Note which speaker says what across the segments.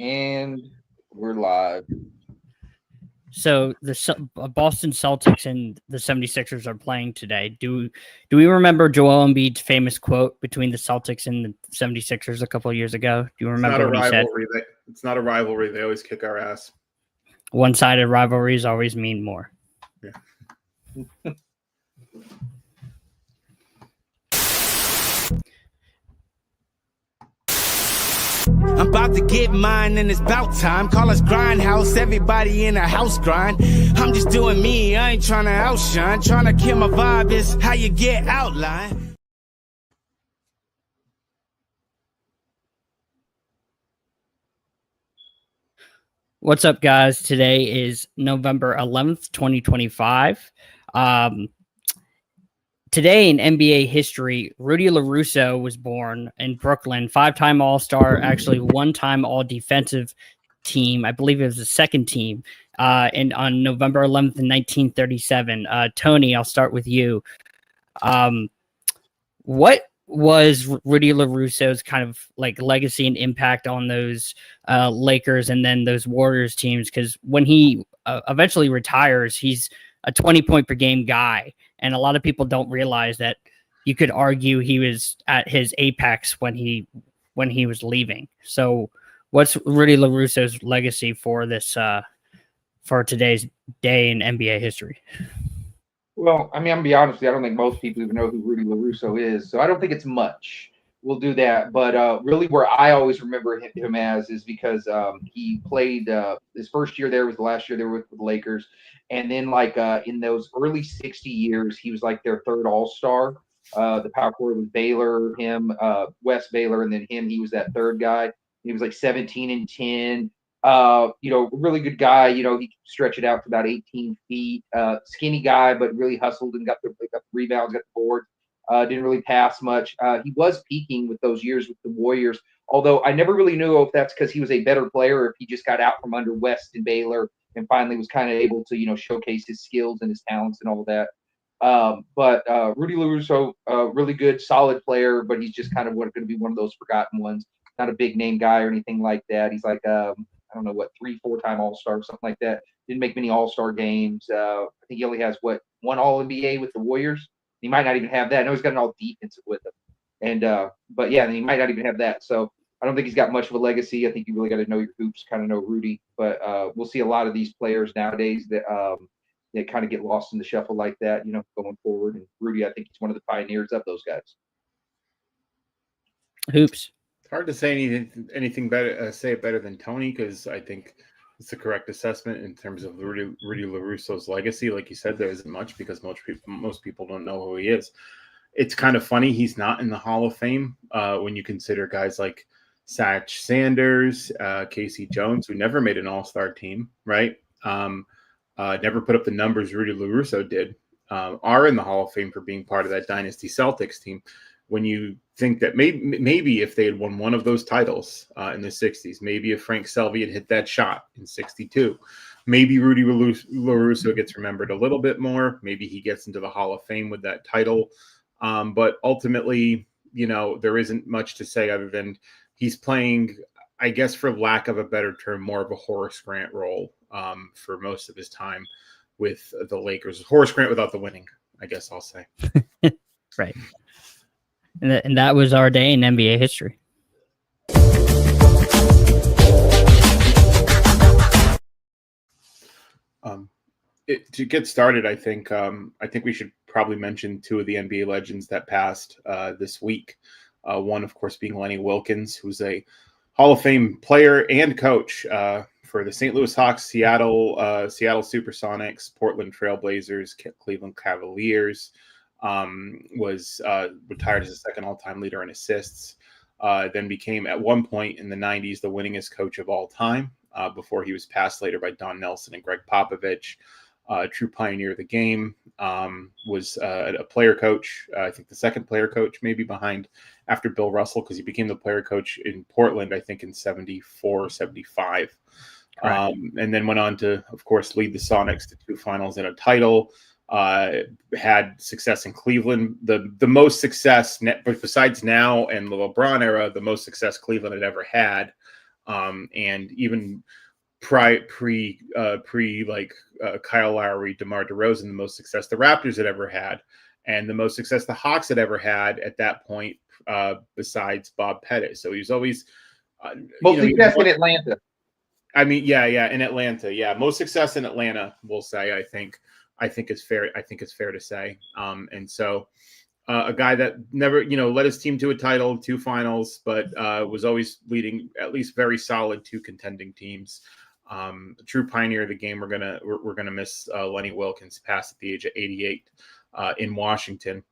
Speaker 1: And we're live.
Speaker 2: So the Boston Celtics and the 76ers are playing today. Do we remember Joel Embiid's famous quote between the Celtics and the 76ers a couple of years ago? Do you remember what he said?
Speaker 3: It's not a rivalry. They always kick our ass.
Speaker 2: One-sided rivalries always mean more.
Speaker 3: Yeah.
Speaker 4: I'm about to get mine and it's about time. Call us Grindhouse, everybody in a house grind. I'm just doing me, I ain't trying to outshine. Trying to kill my vibe is how you get outline.
Speaker 2: What's up, guys? Today is November 11th, 2025. Today in NBA history, Rudy LaRusso was born in Brooklyn, five-time All-Star, actually one-time All-Defensive team. I believe it was the second team. And on November 11th, in 1937. Tony, I'll start with you. What was Rudy LaRusso's kind of like legacy and impact on those Lakers and then those Warriors teams? Because when he eventually retires, he's a 20-point per game guy. And a lot of people don't realize that you could argue he was at his apex when he was leaving. So what's Rudy LaRusso's legacy for this for today's day in NBA history?
Speaker 1: Well, I mean, I'm going to be honest with you. I don't think most people even know who Rudy LaRusso is. So I don't think it's much. We'll do that. But really where I always remember him as is because he played his first year there was the last year there with the Lakers. And then like in those early 60 years, he was like their third all-star. The power forward was Baylor, him, Wes Baylor, and then him. He was that third guy. He was like 17 and 10. Really good guy. He could stretch it out to about 18 feet. Skinny guy, but really hustled and got the rebounds, got the boards. Didn't really pass much. He was peaking with those years with the Warriors, although I never really knew if that's because he was a better player or if he just got out from under West and Baylor and finally was kind of able to, showcase his skills and his talents and all of that. But Rudy LaRusso, really good, solid player, but he's just kind of going to be one of those forgotten ones. Not a big name guy or anything like that. He's like, I don't know, 3-4-time All-Star, something like that. Didn't make many All-Star games. I think he only has, one All-NBA with the Warriors? He might not even have that. I know he's got an All-Defensive with him. And but yeah, he might not even have that. So I don't think he's got much of a legacy. I think you really got to know your hoops, kind of know Rudy. But we'll see a lot of these players nowadays that kind of get lost in the shuffle like that, going forward. And Rudy, I think he's one of the pioneers of those guys.
Speaker 2: Hoops.
Speaker 3: It's hard to say anything better. Say it better than Tony, because I think it's the correct assessment in terms of Rudy LaRusso's legacy. Like you said, there isn't much because most people don't know who he is. It's kind of funny he's not in the Hall of Fame when you consider guys like Satch Sanders, Casey Jones, who never made an All-Star team, right? Never put up the numbers Rudy LaRusso did, are in the Hall of Fame for being part of that Dynasty Celtics team. When you think that maybe if they had won one of those titles in the 60s, maybe if Frank Selvey had hit that shot in 62, maybe Rudy LaRusso gets remembered a little bit more. Maybe he gets into the Hall of Fame with that title. But ultimately, there isn't much to say other than he's playing, I guess, for lack of a better term, more of a Horace Grant role for most of his time with the Lakers. Horace Grant without the winning, I guess I'll say.
Speaker 2: Right. And that was our day in NBA history.
Speaker 3: To get started, I think we should probably mention two of the NBA legends that passed this week. One, of course, being Lenny Wilkens, who's a Hall of Fame player and coach for the St. Louis Hawks, Seattle Supersonics, Portland Trailblazers, Cleveland Cavaliers. Was retired as the second all-time leader in assists. Then became, at one point in the 90s, the winningest coach of all time before he was passed later by Don Nelson and Greg Popovich. A true pioneer of the game. Was a player coach, I think the second player coach maybe behind after Bill Russell, because he became the player coach in Portland, I think in 74, 75. And then went on to, of course, lead the Sonics to 2 finals and a title. Had success in Cleveland, the most success, besides now and the LeBron era, the most success Cleveland had ever had And even pre Kyle Lowry, DeMar DeRozan, the most success the Raptors had ever had, and the most success the Hawks had ever had at that point, besides Bob Pettit. So he was always
Speaker 1: most success in Atlanta.
Speaker 3: I mean, yeah, in Atlanta, yeah, most success in Atlanta, we'll say. I think it's fair. I think it's fair to say. And so a guy that never, led his team to a title, 2 finals, but was always leading at least very solid 2 contending teams. A true pioneer of the game. We're gonna miss Lenny Wilkins, passed at the age of 88 in Washington.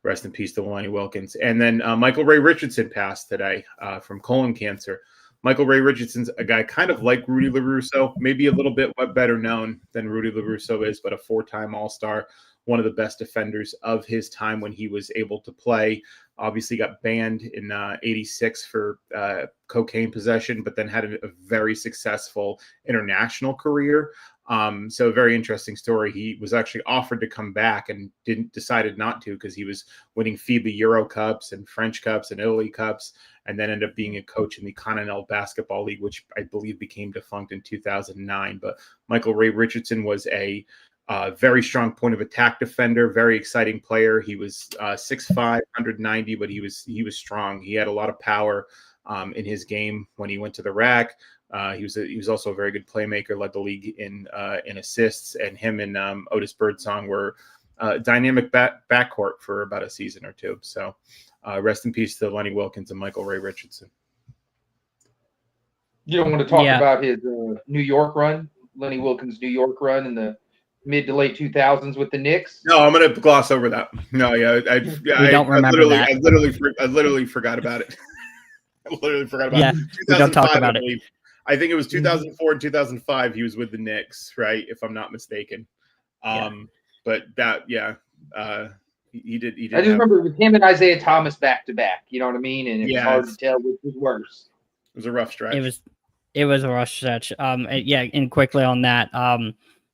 Speaker 3: Rest in peace to Lenny Wilkins. And then Michael Ray Richardson passed today from colon cancer. Michael Ray Richardson's a guy kind of like Rudy LaRusso, maybe a little bit better known than Rudy LaRusso is, but a 4-time All-Star, one of the best defenders of his time when he was able to play. Obviously got banned in 86 for cocaine possession, but then had a very successful international career. So a very interesting story. He was actually offered to come back and decided not to, because he was winning FIBA Euro Cups and French Cups and Italy Cups, and then ended up being a coach in the Continental Basketball League, which I believe became defunct in 2009. But Michael Ray Richardson was a very strong point of attack defender, very exciting player. He was 6'5", 190, but he was strong. He had a lot of power in his game when he went to the rack. He was also a very good playmaker, led the league in assists, and him and Otis Birdsong were dynamic backcourt for about a season or 2. So rest in peace to Lenny Wilkins and Michael Ray Richardson.
Speaker 1: You don't want to talk about his New York run, Lenny Wilkins' New York run in the mid to late 2000s with the Knicks?
Speaker 3: No, I'm going to gloss over that. No, I
Speaker 2: don't remember that.
Speaker 3: I literally forgot about it. I literally forgot about it.
Speaker 2: We don't talk about it.
Speaker 3: I think it was 2004 and 2005. He was with the Knicks, right? If I'm not mistaken. But that, he did.
Speaker 1: I just remember with him and Isaiah Thomas back to back. You know what I mean? And it was hard to tell which was worse.
Speaker 3: It was a rough stretch.
Speaker 2: It was a rough stretch. And quickly on that.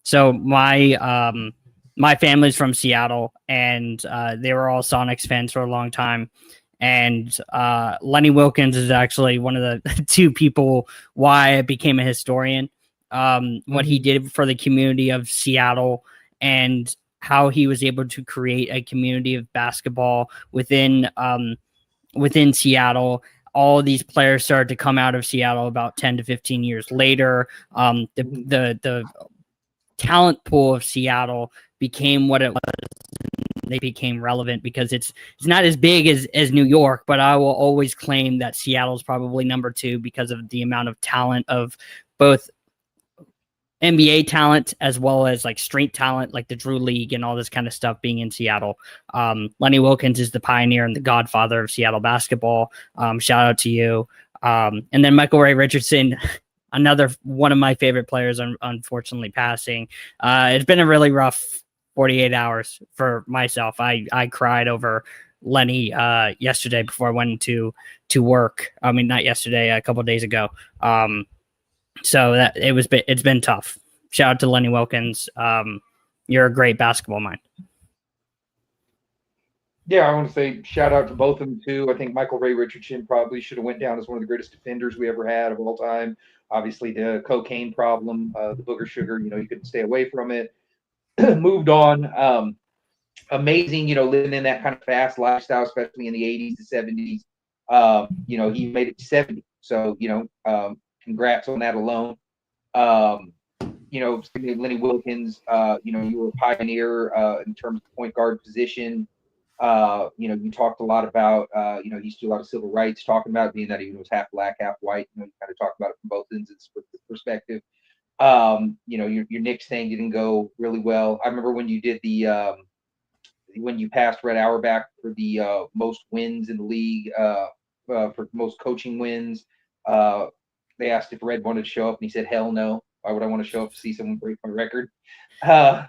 Speaker 2: So my family's from Seattle, and they were all Sonics fans for a long time. And Lenny Wilkins is actually one of the 2 people why I became a historian. What he did for the community of Seattle, and how he was able to create a community of basketball within Seattle. All of these players started to come out of Seattle about 10 to 15 years later. The talent pool of Seattle became what it was. They became relevant because it's not as big as New York, but I will always claim that Seattle's probably number 2 because of the amount of talent of both NBA talent as well as like street talent, like the Drew League and all this kind of stuff being in Seattle. Lenny Wilkins is the pioneer and the godfather of Seattle basketball. Shout out to you. And then Michael Ray Richardson, another one of my favorite players, unfortunately passing. It's been a really rough 48 hours for myself. I cried over Lenny yesterday before I went to work. I mean, not yesterday, a couple of days ago. So that it's been tough. Shout out to Lenny Wilkins. You're a great basketball mind.
Speaker 1: Yeah, I want to say shout out to both of them too. I think Michael Ray Richardson probably should have went down as one of the greatest defenders we ever had of all time. Obviously, the cocaine problem, the booger sugar, you couldn't stay away from it. Moved on. Amazing, living in that kind of fast lifestyle, especially in the 80s to 70s. He made it to 70. So, congrats on that alone. Lenny Wilkins, you were a pioneer in terms of point guard position. You talked a lot about, he stood a lot of civil rights, talking about being that he was half black, half white. You kind of talked about it from both ends of the perspective. Your Knicks thing didn't go really well. I remember when you did when you passed Red Auerbach for the most wins in the league, for most coaching wins. They asked if Red wanted to show up, and he said, "Hell no. Why would I want to show up to see someone break my record?" So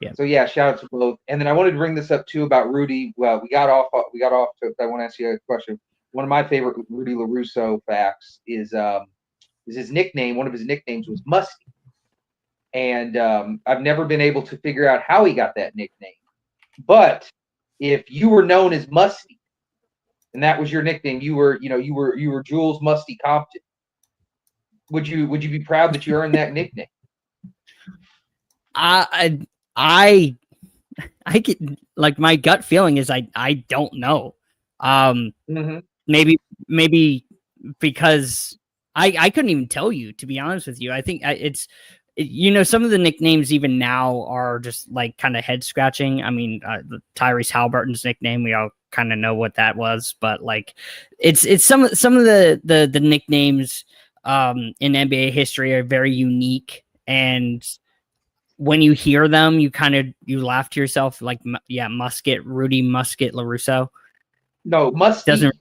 Speaker 1: shout out to both. And then I wanted to bring this up too about Rudy. Well, we got off. I want to ask you a question. One of my favorite Rudy LaRusso facts is his nickname. One of his nicknames was Musty, and I've never been able to figure out how he got that nickname. But if you were known as Musty, and that was your nickname, you were Jules Musty Compton. Would you be proud that you earned that nickname?
Speaker 2: I get like my gut feeling is I don't know.
Speaker 1: Mm-hmm.
Speaker 2: Maybe because I couldn't even tell you, to be honest with you. I think some of the nicknames even now are just like kind of head scratching. I mean, Tyrese Halliburton's nickname, we all kind of know what that was, but like it's some of the nicknames in NBA history are very unique, and when you hear them, you laugh to yourself, like, Musket, Rudy Musket LaRusso.
Speaker 1: No, Muskie.
Speaker 2: Doesn't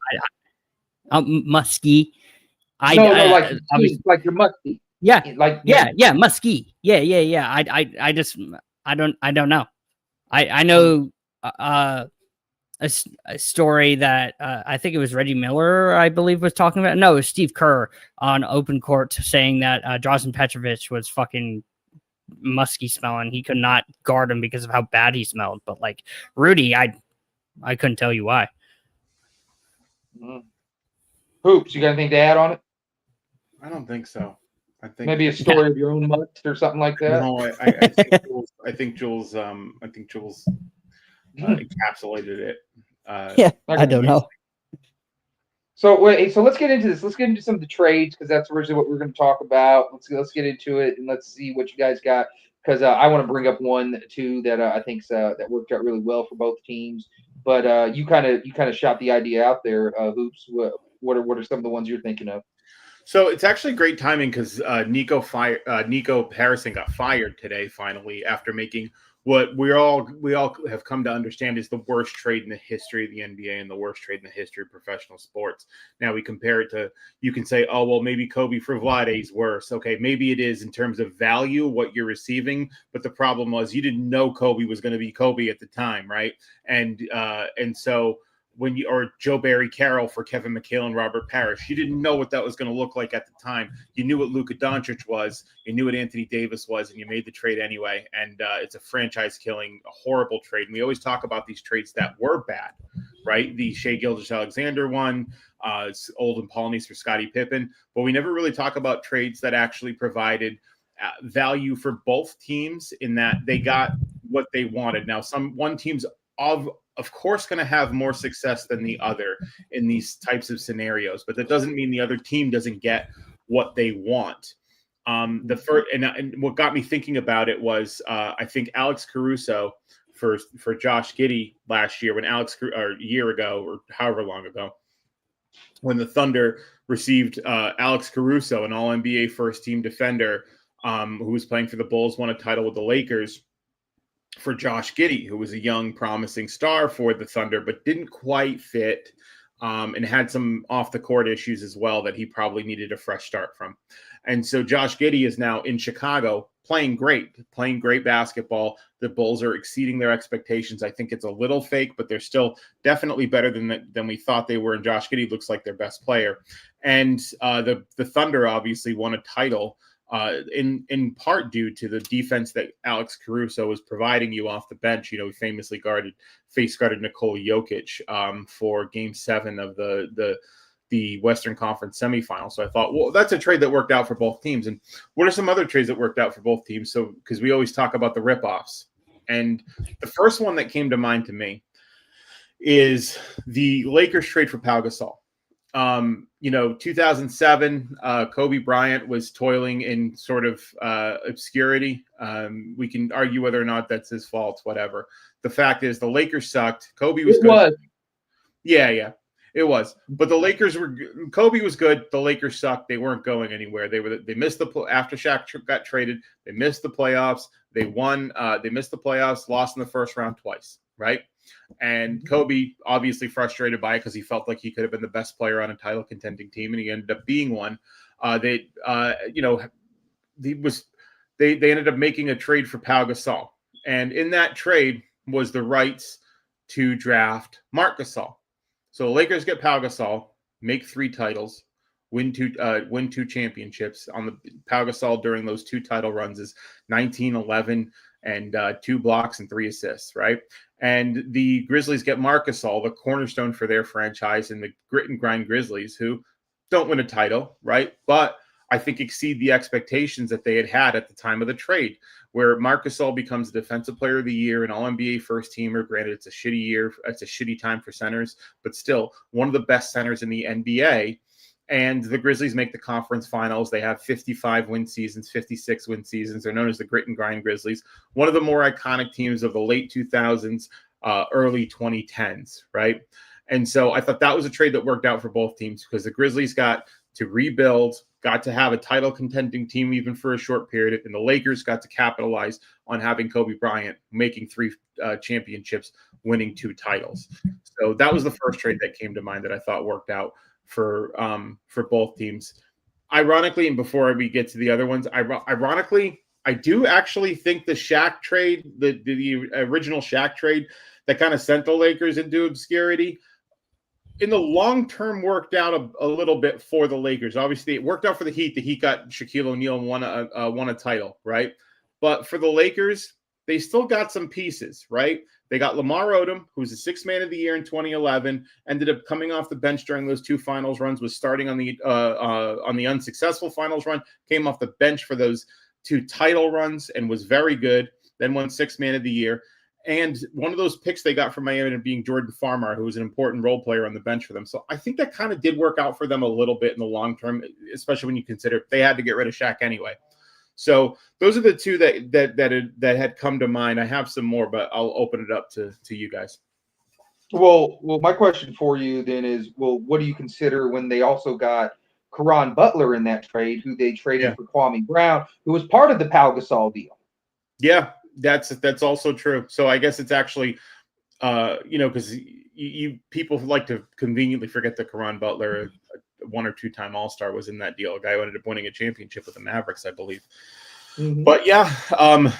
Speaker 2: Muskie.
Speaker 1: No, like you're musky.
Speaker 2: Yeah,
Speaker 1: like
Speaker 2: Muskie. Yeah. I don't know. I know a story that I think it was Reggie Miller, I believe, was talking about. No, it was Steve Kerr on Open Court saying that Drazen Petrovic was fucking musky smelling. He could not guard him because of how bad he smelled. But like Rudy, I couldn't tell you why.
Speaker 1: Hoops, you got anything to add on it?
Speaker 3: I don't think so. I think
Speaker 1: maybe a story of your own must or something like that.
Speaker 3: No, I think Jules encapsulated it.
Speaker 2: I don't know.
Speaker 1: So let's get into this. Let's get into some of the trades, because that's originally what we're going to talk about. Let's get into it, and let's see what you guys got, because I want to bring up one too that I think that worked out really well for both teams. But you kind of shot the idea out there, Hoops. What are some of the ones you're thinking of?
Speaker 3: So it's actually great timing, because Nico Harrison got fired today finally, after making what we all have come to understand is the worst trade in the history of the NBA and the worst trade in the history of professional sports. Now we compare it to, you can say, oh, well, maybe Kobe for Vlade is worse. Okay, maybe it is in terms of value, what you're receiving. But the problem was you didn't know Kobe was going to be Kobe at the time, right? And so or Joe Barry Carroll for Kevin McHale and Robert Parrish. You didn't know what that was going to look like at the time. You knew what Luka Doncic was, you knew what Anthony Davis was, and you made the trade anyway. And it's a franchise-killing, a horrible trade. And we always talk about these trades that were bad, right? The Shai Gilgeous-Alexander one, Olden Polynice for Scottie Pippen. But we never really talk about trades that actually provided value for both teams, in that they got what they wanted. Now, one team's of course going to have more success than the other in these types of scenarios, but that doesn't mean the other team doesn't get what they want. The first, and what got me thinking about it was I think Alex Caruso for Josh Giddey last year, or a year ago, or however long ago, when the Thunder received Alex Caruso, an All-NBA first-team defender who was playing for the Bulls, won a title with the Lakers, for Josh Giddey, who was a young, promising star for the Thunder, but didn't quite fit, and had some off-the-court issues as well that he probably needed a fresh start from. And so Josh Giddey is now in Chicago playing great basketball. The Bulls are exceeding their expectations. I think it's a little fake, but they're still definitely better than we thought they were, and Josh Giddey looks like their best player. And the Thunder obviously won a title, in part due to the defense that Alex Caruso was providing you off the bench. You know, he famously face guarded Nikola Jokic for Game 7 of the Western Conference semifinal. So I thought, well, that's a trade that worked out for both teams. And what are some other trades that worked out for both teams? So, because we always talk about the ripoffs, and the first one that came to mind to me is the Lakers trade for Pau Gasol. 2007, Kobe Bryant was toiling in sort of obscurity. We can argue whether or not that's his fault, whatever. The fact is, the Lakers sucked. Kobe was good. Yeah, it was. But the Lakers Kobe was good. The Lakers sucked. They weren't going anywhere. They missed after Shaq got traded. They missed the playoffs. They won. They missed the playoffs, lost in the first round twice, right? And Kobe obviously frustrated by it, because he felt like he could have been the best player on a title contending team, and he ended up being one. They ended up making a trade for Pau Gasol, and in that trade was the rights to draft Marc Gasol. So the Lakers get Pau Gasol, make 3 titles, win two championships. On the Pau Gasol during those 2 title runs is 19-11 and 2 blocks and 3 assists, right? And the Grizzlies get Marc Gasol, the cornerstone for their franchise, and the grit and grind Grizzlies, who don't win a title, right? But I think, exceed the expectations that they had at the time of the trade, where Marc Gasol becomes Defensive Player of the Year, an All-NBA first teamer. Granted, it's a shitty year. It's a shitty time for centers, but still one of the best centers in the NBA. And the Grizzlies make the conference finals. They have 55 win seasons, 56 win seasons. They're known as the Grit and Grind Grizzlies, one of the more iconic teams of the late 2000s, early 2010s, right? And so I thought that was a trade that worked out for both teams because the Grizzlies got to rebuild, got to have a title contending team even for a short period, and the Lakers got to capitalize on having Kobe Bryant making 3 championships, winning 2 titles. So that was the first trade that came to mind that I thought worked out for both teams. Ironically, and before we get to the other ones, ironically, I do actually think the Shaq trade, the original Shaq trade that kind of sent the Lakers into obscurity, in the long term worked out a little bit for the Lakers. Obviously, it worked out for the Heat. The Heat got Shaquille O'Neal and won a title, right? But for the Lakers, they still got some pieces, right? They got Lamar Odom, who was the 6th man of the year in 2011, ended up coming off the bench during those 2 finals runs, was starting on the unsuccessful finals run, came off the bench for those 2 title runs and was very good, then won 6th man of the year. And one of those picks they got from Miami being Jordan Farmar, who was an important role player on the bench for them. So I think that kind of did work out for them a little bit in the long term, especially when you consider they had to get rid of Shaq anyway. So those are the 2 that had come to mind. I have some more, but I'll open it up to you guys.
Speaker 1: Well, my question for you then is, what do you consider when they also got Caron Butler in that trade, who they traded for Kwame Brown, who was part of the Pau Gasol deal?
Speaker 3: Yeah, that's also true. So I guess it's actually, because you people like to conveniently forget that Caron Butler, 1 or 2 time All-Star, was in that deal. A guy who ended up winning a championship with the Mavericks, I believe. Mm-hmm. But yeah,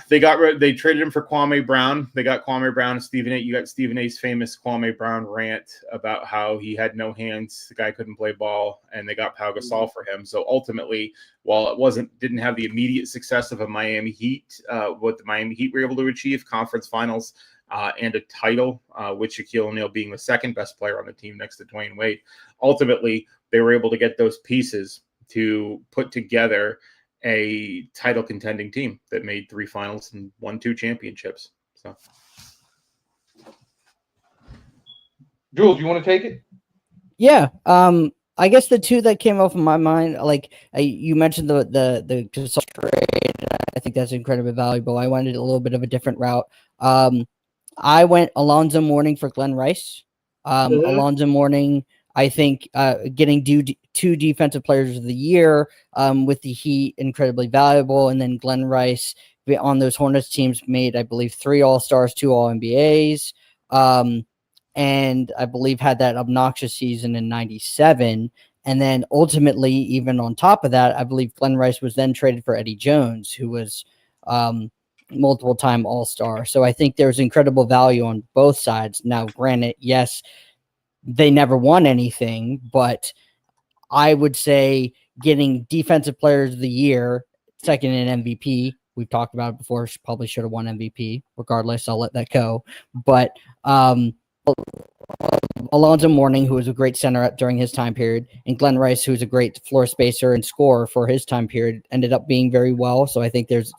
Speaker 3: they traded him for Kwame Brown. They got Kwame Brown and Stephen A. You got Stephen A.'s famous Kwame Brown rant about how he had no hands, the guy couldn't play ball, and they got Pau Gasol for him. So ultimately, while it didn't have the immediate success of a Miami Heat, what the Miami Heat were able to achieve, conference finals and a title, with Shaquille O'Neal being the 2nd best player on the team next to Dwayne Wade. Ultimately, they were able to get those pieces to put together a title contending team that made 3 finals and won 2 championships. So,
Speaker 1: Jules, you want to take it?
Speaker 2: Yeah. I guess the 2 that came off of my mind, like you mentioned the Gasol trade. I think that's incredibly valuable. I wanted a little bit of a different route. I went Alonzo Mourning for Glenn Rice. Alonzo Mourning, I think, getting 2 defensive players of the year with the Heat, incredibly valuable. And then Glenn Rice on those Hornets teams made, I believe, 3 All-Stars, 2 All-NBAs. And I believe had that obnoxious season in 97. And then ultimately, even on top of that, I believe Glenn Rice was then traded for Eddie Jones, who was multiple-time All-Star. So I think there's incredible value on both sides. Now, granted, yes, they never won anything, but I would say getting Defensive Players of the Year, 2nd in MVP. We've talked about it before. She probably should have won MVP. Regardless, I'll let that go. But Alonzo Mourning, who was a great center during his time period, and Glenn Rice, who was a great floor spacer and scorer for his time period, ended up being very well. So I think there's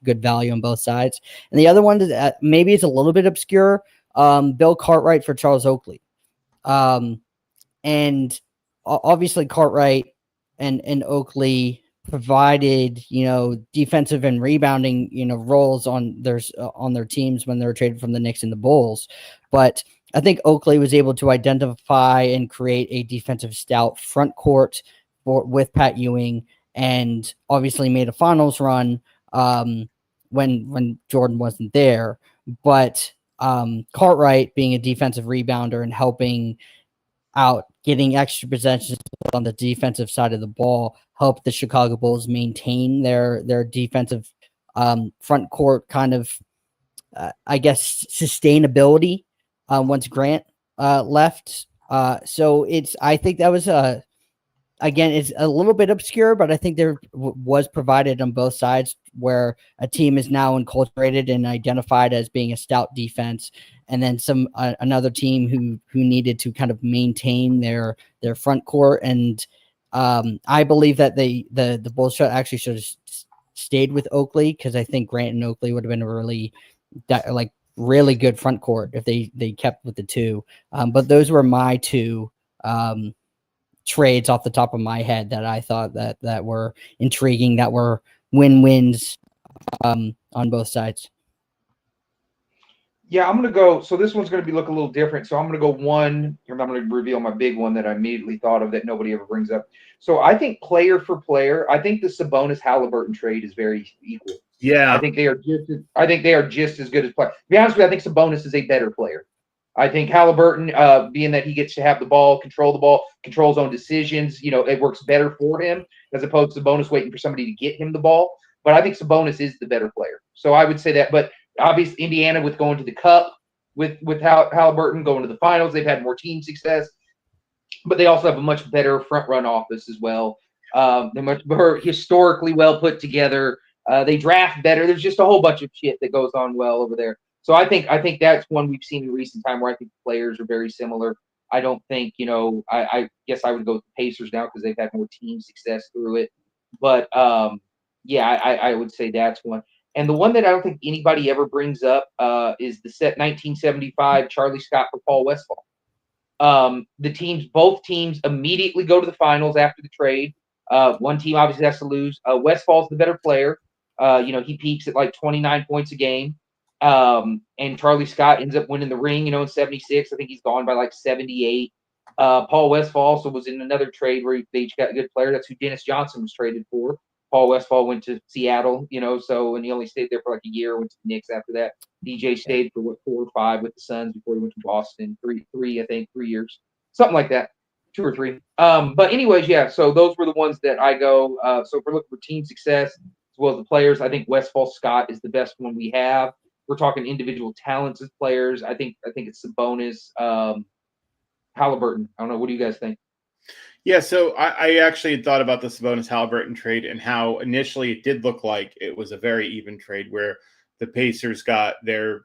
Speaker 2: good value on both sides. And the other one is maybe it's a little bit obscure. Bill Cartwright for Charles Oakley. And obviously Cartwright and Oakley provided, defensive and rebounding, roles on their teams when they were traded from the Knicks and the Bulls. But I think Oakley was able to identify and create a defensive stout front court with Pat Ewing, and obviously made a finals run when Jordan wasn't there. But Cartwright being a defensive rebounder and helping out, getting extra possessions on the defensive side of the ball, helped the Chicago Bulls maintain their defensive front court kind of, sustainability once Grant left. So I think that was again, it's a little bit obscure, but I think there was provided on both sides where a team is now enculturated and identified as being a stout defense, and then another team who needed to kind of maintain their front court. And I believe that the Bulls actually should have stayed with Oakley, because I think Grant and Oakley would have been a really good front court if they kept with the two. But those were my two trades off the top of my head that I thought that were intriguing, that were win-wins on both sides.
Speaker 1: Yeah, I'm going to go. So this one's going to look a little different. So I'm going to go one, and I'm going to reveal my big one that I immediately thought of that nobody ever brings up. So I think player for player, I think the Sabonis Halliburton trade is very equal.
Speaker 3: Yeah.
Speaker 1: I think they are just as good as players. To be honest with you, I think Sabonis is a better player. I think Halliburton, being that he gets to have the ball, control his own decisions, it works better for him as opposed to Sabonis waiting for somebody to get him the ball. But I think Sabonis is the better player. So I would say that. But obviously, Indiana with going to the Cup with Halliburton, going to the finals, they've had more team success. But they also have a much better front run office as well. They're much more historically well put together. They draft better. There's just a whole bunch of shit that goes on well over there. So I think that's one we've seen in recent time where I think the players are very similar. I don't think, I guess I would go with the Pacers now because they've had more team success through it. But yeah, I would say that's one. And the one that I don't think anybody ever brings up is the set 1975 Charlie Scott for Paul Westphal. Both teams immediately go to the finals after the trade. One team obviously has to lose. Westfall's the better player. He peaks at like 29 points a game. And Charlie Scott ends up winning the ring, in 76. I think he's gone by like 78. Paul Westphal also was in another trade where they each got a good player. That's who Dennis Johnson was traded for. Paul Westphal went to Seattle, and he only stayed there for like a year, went to the Knicks after that. DJ stayed for 4 or 5 with the Suns before he went to Boston. 3 years. Something like that. 2 or 3. But anyways, yeah, so those were the ones that I go. So if we're looking for team success as well as the players, I think Westphal Scott is the best one we have. We're talking individual talents as players. I think it's Sabonis, Halliburton. I don't know. What do you guys think?
Speaker 3: Yeah, so I actually had thought about the Sabonis Halliburton trade and how initially it did look like it was a very even trade where the Pacers got their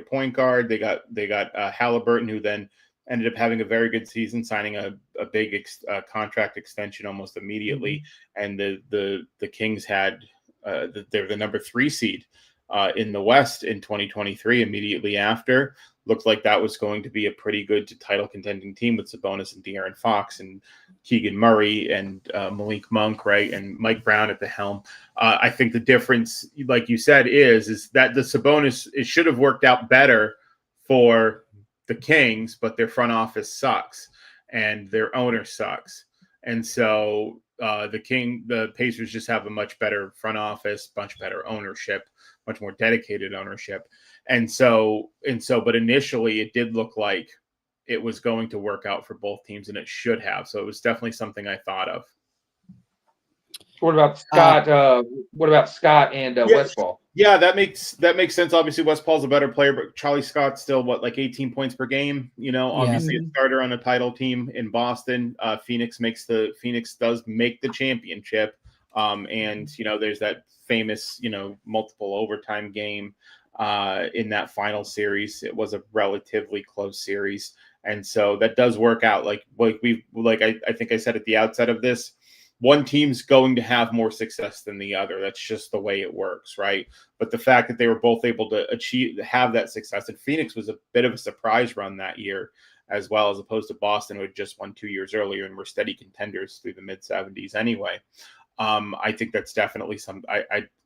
Speaker 3: point guard. They got Halliburton, who then ended up having a very good season, signing a big contract extension almost immediately. And the Kings had they're the number 3 seed in the West in 2023 immediately after. Looked like that was going to be a pretty good title contending team with Sabonis and De'Aaron Fox and Keegan Murray and Malik Monk, right, and Mike Brown at the helm. I think the difference, like you said, is that the Sabonis, it should have worked out better for the Kings, but their front office sucks and their owner sucks. And so the Pacers just have a much better front office, much better ownership, much more dedicated ownership. And so, but initially it did look like it was going to work out for both teams, and it should have. So it was definitely something I thought of.
Speaker 1: What about Scott? What about Scott and Westphal?
Speaker 3: Yeah, that makes sense. Obviously, Westfall's a better player, but Charlie Scott's still like 18 points per game. Obviously a starter on a title team in Boston. Phoenix does make the championship. And there's that famous multiple overtime game in that final series. It was a relatively close series, and so that does work out. I think I said at the outset of this, one team's going to have more success than the other. That's just the way it works, right? But the fact that they were both able to have that success, and Phoenix was a bit of a surprise run that year, as well, as opposed to Boston, who had just won 2 years earlier and were steady contenders through the mid 70s anyway. I think that's definitely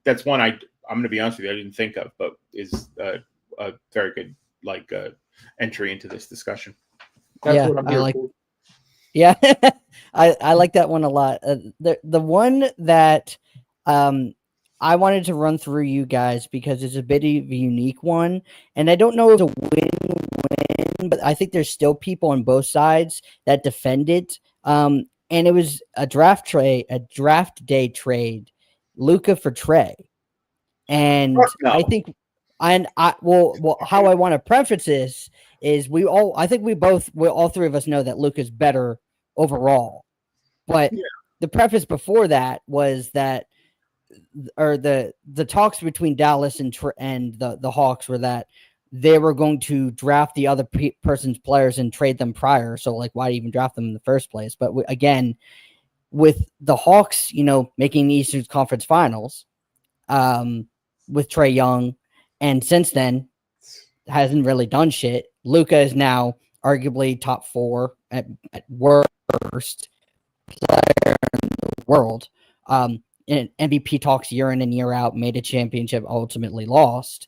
Speaker 3: that's one I'm going to be honest with you, I didn't think of, but is a very good entry into this discussion.
Speaker 1: That's what I'm here for.
Speaker 2: Yeah, I like that one a lot. The one that I wanted to run through you guys because it's a bit of a unique one, and I don't know if it's a win-win, but I think there's still people on both sides that defend it. And it was a draft day trade, Luka for Trey. And no. I think, how I want to preface this is all three of us know that Luka's better overall. But the preface before that was that, or the talks between Dallas and the Hawks were that they were going to draft the other person's players and trade them prior. So like, why even draft them in the first place? But again, with the Hawks, making the Eastern Conference Finals, with Trae Young, and since then hasn't really done shit. Luka is now arguably top 4 at worst player in the world. In MVP talks year in and year out, made a championship, ultimately lost.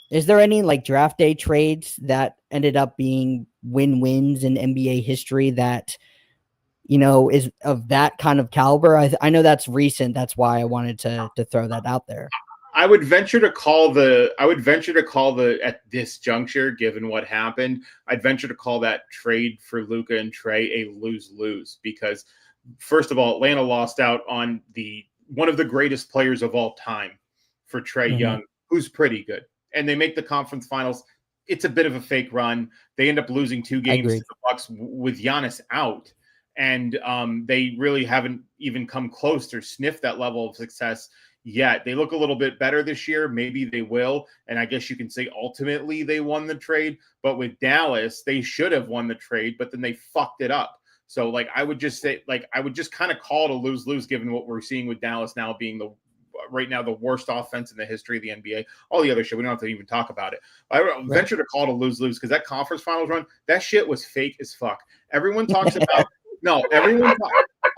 Speaker 2: Is there any like draft day trades that ended up being win-wins in NBA history that is of that kind of caliber? I know that's recent. That's why I wanted to throw that out there.
Speaker 3: I would venture to call at this juncture, given what happened, I'd venture to call that trade for Luka and Trae a lose-lose, because first of all, Atlanta lost out on one of the greatest players of all time for Trae Young, who's pretty good. And they make the conference finals. It's a bit of a fake run. They end up losing 2 games to the Bucks with Giannis out. And they really haven't even come close or sniffed that level of success yet. They look a little bit better this year. Maybe they will. And I guess you can say ultimately they won the trade. But with Dallas, they should have won the trade, but then they fucked it up. So, I would just kind of call it a lose-lose, given what we're seeing with Dallas now being right now the worst offense in the history of the NBA. All the other shit, we don't have to even talk about it. I venture to call it a lose-lose, because that conference finals run, that shit was fake as fuck. Everyone talks about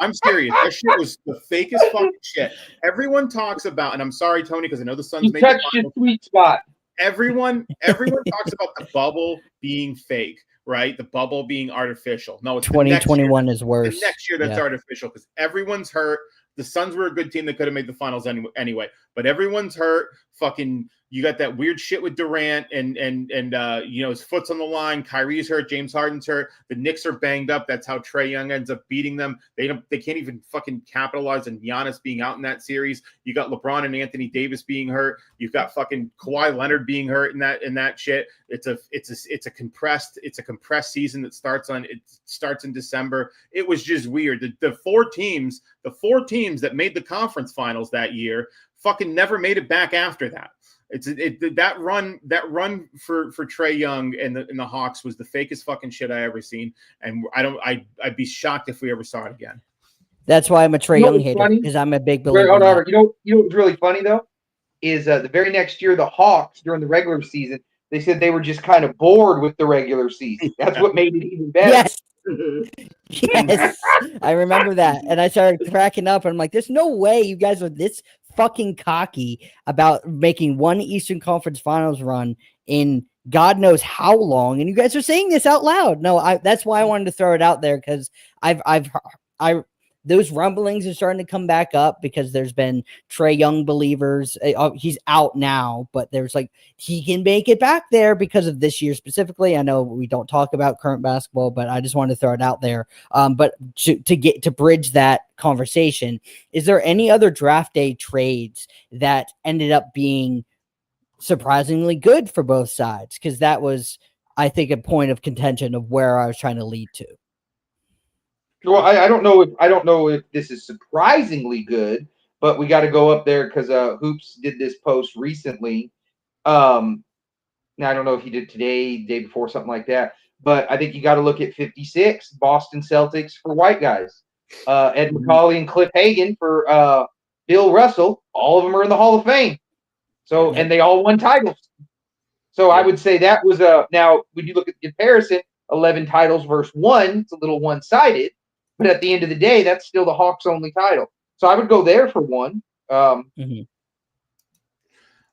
Speaker 3: I'm serious. That shit was the fakest fucking shit. Everyone talks about, and I'm sorry, Tony, because I know the Suns made
Speaker 1: touched your sweet spot.
Speaker 3: Everyone talks about the bubble being fake, right? The bubble being artificial. No, it's
Speaker 2: 2021 is worse.
Speaker 3: The next year that's artificial, because everyone's hurt. The Suns were a good team that could have made the finals anyway, but everyone's hurt. Fucking, you got that weird shit with Durant and his foot's on the line. Kyrie's hurt. James Harden's hurt. The Knicks are banged up. That's how Trae Young ends up beating them. They can't even fucking capitalize on Giannis being out in that series. You got LeBron and Anthony Davis being hurt. You've got fucking Kawhi Leonard being hurt in that shit. It's a compressed season that starts in December. It was just weird. The four teams that made the conference finals that year fucking never made it back after that. That run for Trae Young and the Hawks was the fakest fucking shit I ever seen, and I'd be shocked if we ever saw it again.
Speaker 2: That's why I'm a Trae Young hater, because I'm a big believer.
Speaker 1: You know what's really funny though is the very next year the Hawks during the regular season, they said they were just kind of bored with the regular season. That's what made it even better.
Speaker 2: Yes. Yes, I remember that, and I started cracking up, and I'm like, "There's no way you guys are this fucking cocky about making one Eastern Conference Finals run in God knows how long, and you guys are saying this out loud." No, that's why I wanted to throw it out there, because those rumblings are starting to come back up, because there's been Trae Young believers. He's out now, but there's he can make it back there because of this year specifically. I know we don't talk about current basketball, but I just wanted to throw it out there. But to bridge that conversation, is there any other draft day trades that ended up being surprisingly good for both sides? Because that was, I think, a point of contention of where I was trying to lead to.
Speaker 1: Well, I don't know if this is surprisingly good, but we got to go up there because Hoops did this post recently. Now I don't know if he did today, day before, something like that. But I think you got to look at 56 Boston Celtics for white guys. Ed McCauley and Cliff Hagan for Bill Russell. All of them are in the Hall of Fame. So and they all won titles. So I would say that was now when you look at the comparison, 11 titles versus 1, it's a little one-sided. But at the end of the day, that's still the Hawks' only title. So I would go there for one.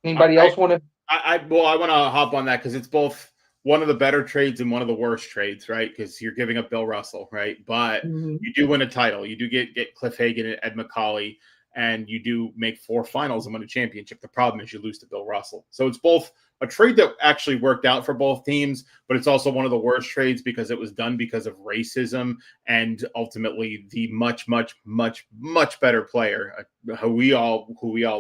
Speaker 1: Anybody else want to?
Speaker 3: I want to hop on that, because it's both one of the better trades and one of the worst trades, right? Because you're giving up Bill Russell, right? But you do win a title. You do get Cliff Hagan and Ed McCauley, and you do make 4 finals and win a championship. The problem is you lose to Bill Russell. So it's both a trade that actually worked out for both teams, but it's also one of the worst trades because it was done because of racism, and ultimately the much, much, much, much better player, who we all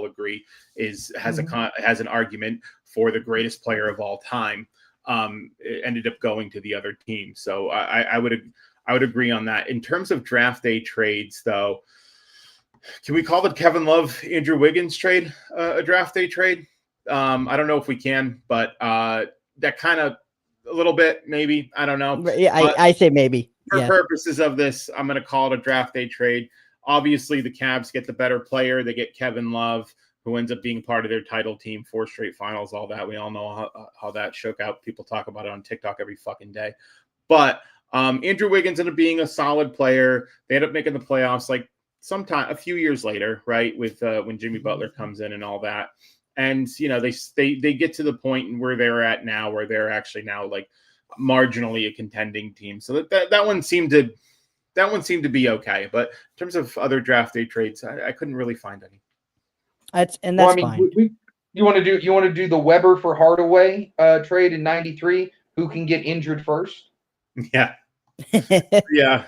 Speaker 3: agree has an argument for the greatest player of all time, ended up going to the other team. So I would agree on that. In terms of draft day trades, though, can we call the Kevin Love, Andrew Wiggins trade a draft day trade? I don't know if we can, but that kind of a little bit, maybe. I don't know.
Speaker 2: Yeah, I say maybe.
Speaker 3: For
Speaker 2: Yeah.
Speaker 3: purposes of this, I'm going to call it a draft day trade. Obviously, the Cavs get the better player. They get Kevin Love, who ends up being part of their title team, 4 straight finals, all that. We all know how that shook out. People talk about it on TikTok every fucking day. But Andrew Wiggins ended up being a solid player. They end up making the playoffs like sometime a few years later, right? With when Jimmy Butler comes in and all that. And they get to the point where they're at now, where they're actually now like marginally a contending team. So that one seemed to be okay. But in terms of other draft day trades, I couldn't really find any.
Speaker 2: That's fine.
Speaker 1: You want to do the Weber for Hardaway trade in '93? Who can get injured first?
Speaker 3: Yeah. Yeah.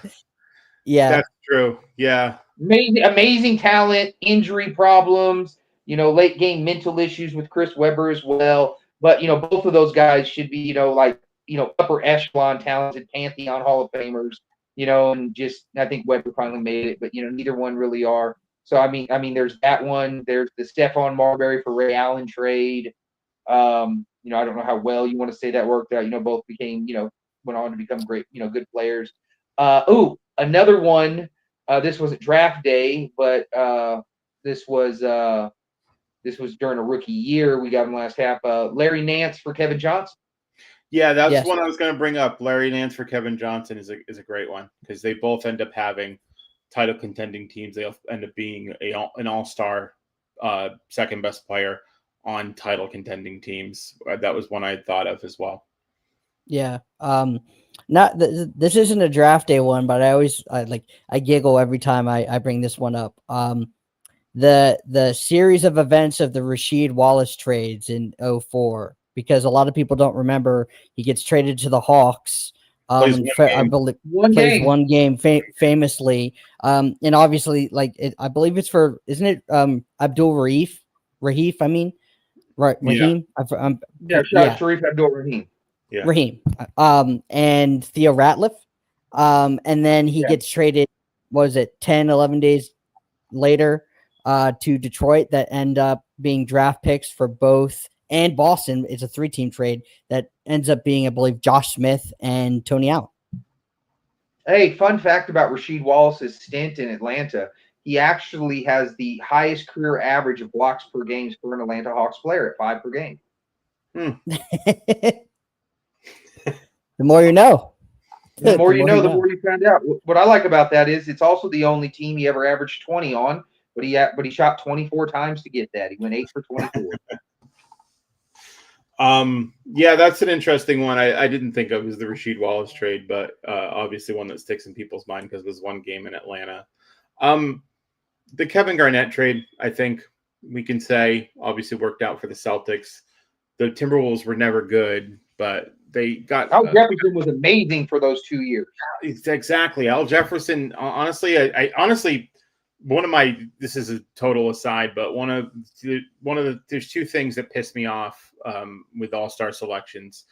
Speaker 3: That's true. Yeah.
Speaker 1: Amazing talent, injury problems, late game mental issues with Chris Webber as well. But, both of those guys should be, upper echelon talented Pantheon Hall of Famers, and just, I think Webber finally made it, but, neither one really are. So, I mean, there's that one. There's the Stephon Marbury for Ray Allen trade. I don't know how well you want to say that worked out. Both became, went on to become great, good players. Another one. This wasn't draft day, but this was during a rookie year. We got him last half. Larry Nance for Kevin Johnson.
Speaker 3: Yeah, that's one I was going to bring up. Larry Nance for Kevin Johnson is a great one because they both end up having title contending teams. They end up being an all-star second best player on title contending teams. That was one I had thought of as well.
Speaker 2: Yeah. This isn't a draft day one, but I giggle every time I bring this one up. The series of events of the Rasheed Wallace trades in 2004, because a lot of people don't remember he gets traded to the Hawks.
Speaker 3: Plays
Speaker 2: one game famously. And obviously I believe it's for, isn't it Abdul Rahif? I mean, right. Raheem.
Speaker 1: Sharif Abdul Rahim.
Speaker 3: Yeah.
Speaker 2: Raheem, and Theo Ratliff. And then he gets traded, 10, 11 days later to Detroit that end up being draft picks for both, and Boston. It's a 3-team trade that ends up being, I believe, Josh Smith and Tony Allen.
Speaker 1: Hey, fun fact about Rasheed Wallace's stint in Atlanta. He actually has the highest career average of blocks per game for an Atlanta Hawks player at 5 per game.
Speaker 2: The more you know.
Speaker 1: The more you know, the more you find out. What I like about that is it's also the only team he ever averaged 20 on, but he shot 24 times to get that. He went 8 for 24.
Speaker 3: Yeah, that's an interesting one. I didn't think of as the Rasheed Wallace trade, but obviously one that sticks in people's mind because it was one game in Atlanta. The Kevin Garnett trade, I think we can say, obviously worked out for the Celtics. The Timberwolves were never good, but they got
Speaker 1: Al Jefferson was amazing for those 2 years.
Speaker 3: Exactly. Al Jefferson, honestly, I honestly, this is a total aside, but there's 2 things that piss me off with all-star selections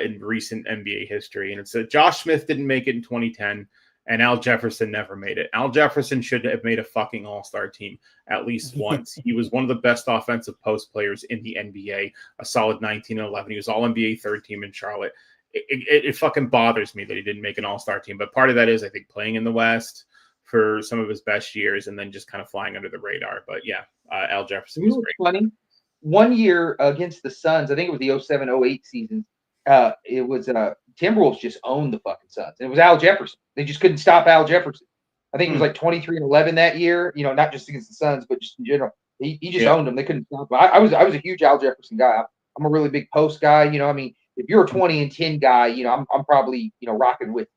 Speaker 3: in recent NBA history. And it's that Josh Smith didn't make it in 2010 and Al Jefferson never made it. Al Jefferson should have made a fucking all-star team at least once. He was one of the best offensive post players in the NBA, a solid 19 and 11. He was all-NBA third team in Charlotte. It fucking bothers me that he didn't make an all-star team. But part of that is, I think, playing in the West for some of his best years and then just kind of flying under the radar. But yeah, Al Jefferson was great.
Speaker 1: Funny. 1 year against the Suns, I think it was the 07-08 season, it was Timberwolves just owned the fucking Suns. And it was Al Jefferson. They just couldn't stop Al Jefferson. I think it was like 23-11 that year, not just against the Suns, but just in general. He just owned them. They couldn't stop him. I was a huge Al Jefferson guy. I'm a really big post guy. If you're a 20-10 guy, I'm probably, rocking with.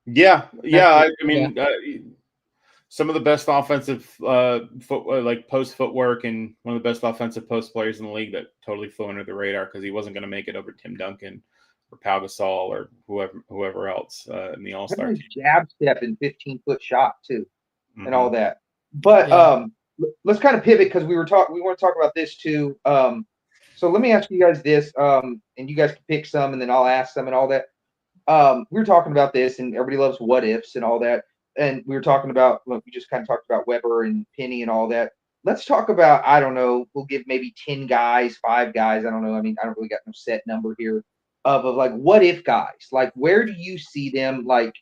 Speaker 3: Yeah. I mean, some of the best offensive post footwork and one of the best offensive post players in the league that totally flew under the radar because he wasn't going to make it over Tim Duncan or Pau Gasol or whoever else in the All-Star team.
Speaker 1: Jab step and 15-foot shot too, and all that. But let's kind of pivot because we want to talk about this too. So let me ask you guys this, and you guys can pick some, and then I'll ask them and all that. We were talking about this, and everybody loves what ifs and all that. And we were talking about, we just kind of talked about Weber and Penny and all that. let's talk about, I don't know, we'll give maybe 10 guys, 5 guys. I don't know. I mean, I don't really got no set number here of like what if guys. Like, where do you see them? Like,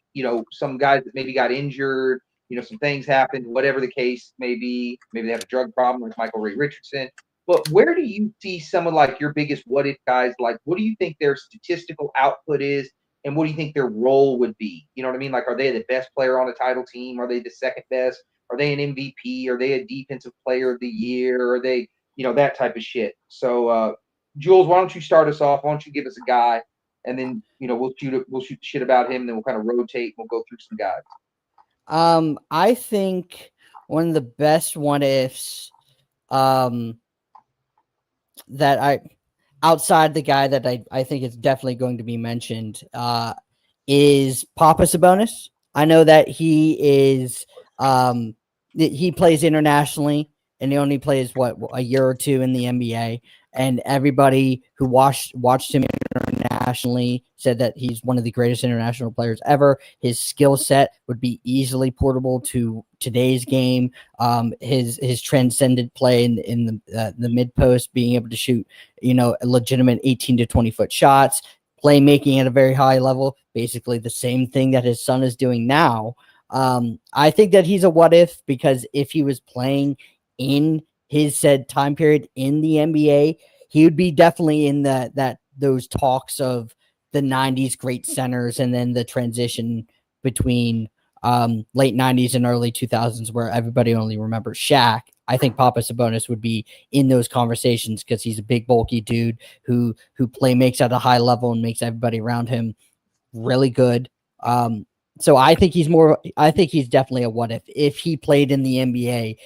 Speaker 1: some guys that maybe got injured, some things happened, whatever the case may be. Maybe they have a drug problem like Michael Ray Richardson. But where do you see some of like your biggest what if guys? Like, what do you think their statistical output is? And what do you think their role would be? You know what I mean? Like, are they the best player on a title team? Are they the second best? Are they an MVP? Are they a defensive player of the year? Are they, that type of shit? So, Jules, why don't you start us off? Why don't you give us a guy, and then we'll shoot the shit about him. Then we'll kind of rotate. And we'll go through some guys.
Speaker 2: I think one of the best what ifs, that outside the guy that I think is definitely going to be mentioned, is Papa Sabonis. I know that he is, he plays internationally and he only plays a year or two in the NBA. And everybody who watched him internationally said that he's one of the greatest international players ever. His skill set would be easily portable to today's game. His transcendent play in the mid post, being able to shoot, a legitimate 18 to 20 foot shots, playmaking at a very high level, basically the same thing that his son is doing now. I think that he's a what if, because if he was playing in his said time period in the NBA, he would be definitely in those talks of the 90s great centers, and then the transition between late 90s and early 2000s where everybody only remembers Shaq. I think Papa Sabonis would be in those conversations because he's a big, bulky dude who makes at a high level and makes everybody around him really good. So I think he's definitely a what if he played in the NBA.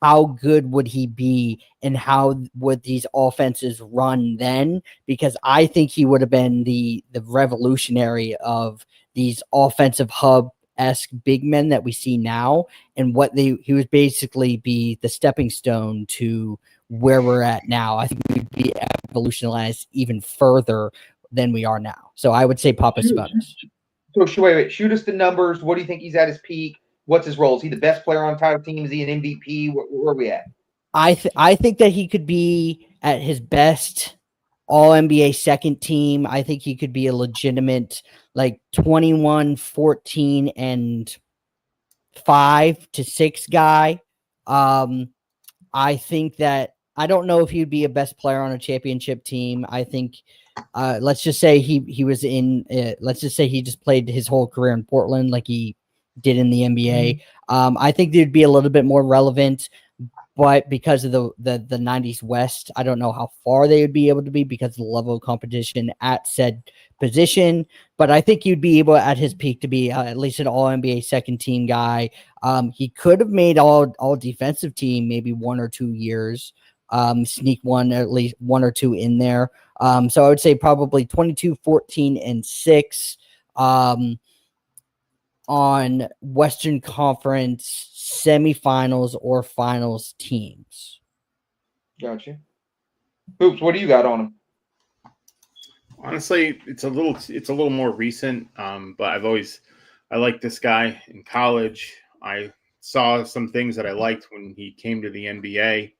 Speaker 2: How good would he be, and how would these offenses run then? Because I think he would have been the revolutionary of these offensive hub-esque big men that we see now, and he would basically be the stepping stone to where we're at now. I think we'd be evolutionized even further than we are now. So I would say Papa Sabonis.
Speaker 1: So wait, shoot us the numbers. What do you think he's at his peak? What's his role? Is he the best player on title team? Is he an MVP? Where are we at?
Speaker 2: I think that he could be at his best all NBA second team. I think he could be a legitimate like 21, 14, and 5 to 6 guy. I think that I don't know if he'd be a best player on a championship team. I think let's just say he was in let's just say he just played his whole career in Portland like he did in the NBA. I think they'd be a little bit more relevant, but because of the 90s West, I don't know how far they would be able to be because of the level of competition at said position. But I think you'd be able at his peak to be at least an all NBA second team guy. He could have made all defensive team maybe 1 or 2 years, sneak at least 1 or 2 in there. So I would say probably 22, 14, and 6. On Western Conference semifinals or finals teams.
Speaker 1: Gotcha. Hoops, what do you got on him?
Speaker 3: Honestly, it's a little more recent. But I liked this guy in college. I saw some things that I liked when he came to the NBA.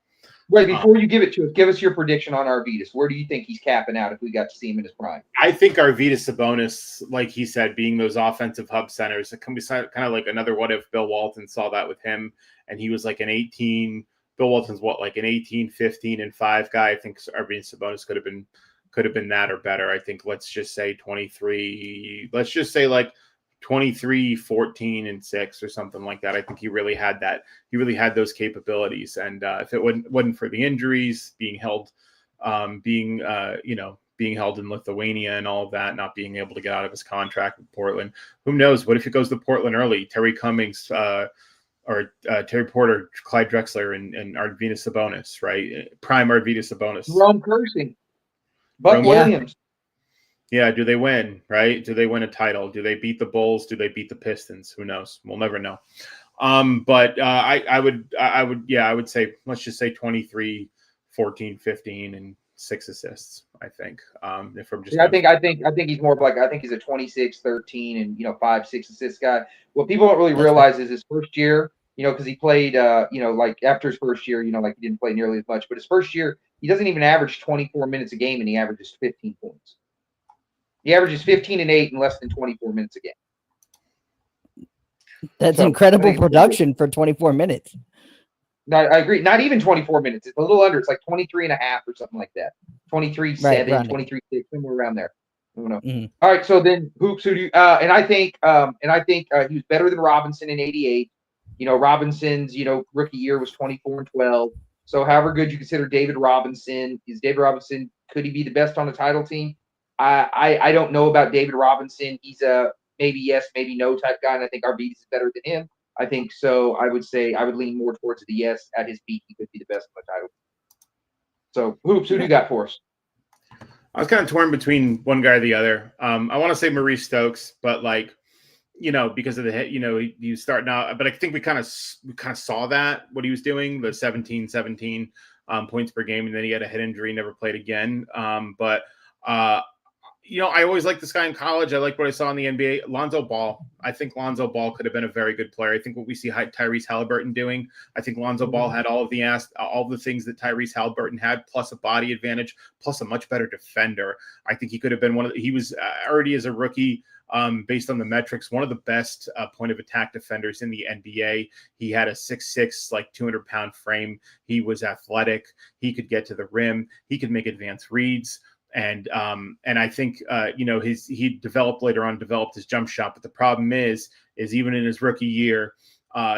Speaker 1: Wait, before you give it to us, give us your prediction on Arvydas. Where do you think he's capping out if we got to see him in his prime?
Speaker 3: I think Arvydas Sabonis, like he said, being those offensive hub centers, it can be kind of like another what if Bill Walton saw that with him, and he was like an 18. Bill Walton's like an 18, 15, and 5 guy. I think Arvydas Sabonis could have been that or better. I think let's just say 23. Let's just say like 23, 14, and 6 or something like that. I think he really had that. He really had those capabilities. And if it wasn't for the injuries, being held in Lithuania and all of that, not being able to get out of his contract with Portland, who knows? What if he goes to Portland early? Terry Cummings or Terry Porter, Clyde Drexler, and Arvydas Sabonis, right? Prime Arvydas Sabonis.
Speaker 1: Jerome Kersey. Buck Williams.
Speaker 3: Yeah, do they win, right? Do they win a title? Do they beat the Bulls? Do they beat the Pistons? Who knows? We'll never know. But I would say, let's just say 23, 14, 15, and 6 assists, I think. If I'm just
Speaker 1: I think he's more of like, I think he's a 26, 13, and 5, 6 assist guy. What people don't really realize is his first year, because he played, like after his first year, like he didn't play nearly as much. But his first year, he doesn't even average 24 minutes a game, and he averages 15 points. He averages 15 and 8 in less than 24 minutes a game.
Speaker 2: That's incredible production for 24 minutes.
Speaker 1: No, I agree. Not even 24 minutes. It's a little under. It's like 23 and a half or something like that. 23-7, 23-6, somewhere around there. I don't know.
Speaker 2: Mm-hmm.
Speaker 1: All right, so then Hoops, who do you, and I think he was better than Robinson in '88. Robinson's rookie year was 24 and 12. So however good you consider David Robinson, could he be the best on a title team? I don't know about David Robinson. He's a maybe yes, maybe no type guy, and I think Arvidas is better than him. I think so. I would say I would lean more towards the yes. At his peak, he could be the best on the title. So Hoops, who do you got for us?
Speaker 3: I was kind of torn between one guy or the other. I want to say Maurice Stokes, but because of the hit, you starting out. But I think we kind of saw that what he was doing, the 17 points per game, and then he had a head injury, never played again. I always liked this guy in college. I like what I saw in the NBA. Lonzo Ball. I think Lonzo Ball could have been a very good player. I think what we see Tyrese Halliburton doing, I think Lonzo Ball had all the things that Tyrese Halliburton had, plus a body advantage, plus a much better defender. I think he could have been he was already as a rookie, based on the metrics, one of the best point of attack defenders in the NBA. He had a 6'6", like 200-pound frame. He was athletic. He could get to the rim. He could make advanced reads. And I think he developed his jump shot, but the problem is even in his rookie year,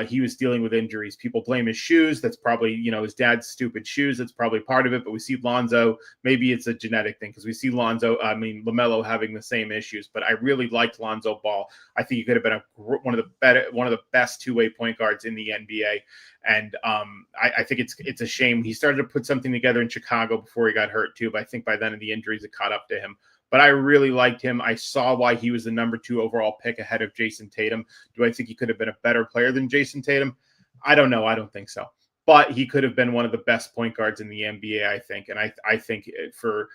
Speaker 3: he was dealing with injuries. People blame his shoes. That's probably his dad's stupid shoes. That's probably part of it. But we see Lonzo. Maybe it's a genetic thing because we see LaMelo having the same issues. But I really liked Lonzo Ball. I think he could have been one of the best two-way point guards in the NBA. And I think it's a shame. He started to put something together in Chicago before he got hurt too. But I think by then the injuries had caught up to him. But I really liked him. I saw why he was the number 2 overall pick ahead of Jason Tatum. Do I think he could have been a better player than Jason Tatum? I don't know. I don't think so. But he could have been one of the best point guards in the NBA, I think. And I think for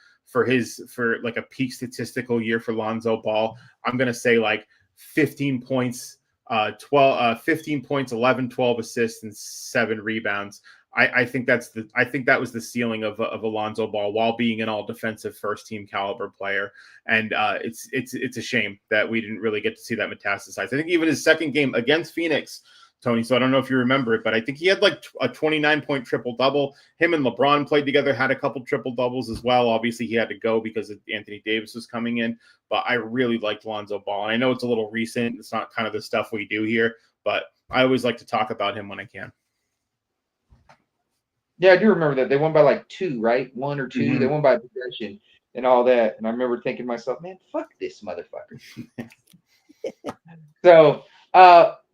Speaker 3: like a peak statistical year for Lonzo Ball, I'm going to say like 15 points, 15 points, 11, 12 assists, and 7 rebounds. I think that was the ceiling of Alonzo Ball while being an all defensive first team caliber player. And it's a shame that we didn't really get to see that metastasize. I think even his second game against Phoenix, Tony, so I don't know if you remember it, but I think he had like a 29-point triple-double. Him and LeBron played together, had a couple triple-doubles as well. Obviously, he had to go because Anthony Davis was coming in, but I really liked Lonzo Ball. And I know it's a little recent. It's not kind of the stuff we do here, but I always like to talk about him when I can.
Speaker 1: Yeah, I do remember that. They won by like 2, right? 1 or 2.
Speaker 3: Mm-hmm.
Speaker 1: They won by possession and all that. And I remember thinking to myself, man, fuck this motherfucker. So,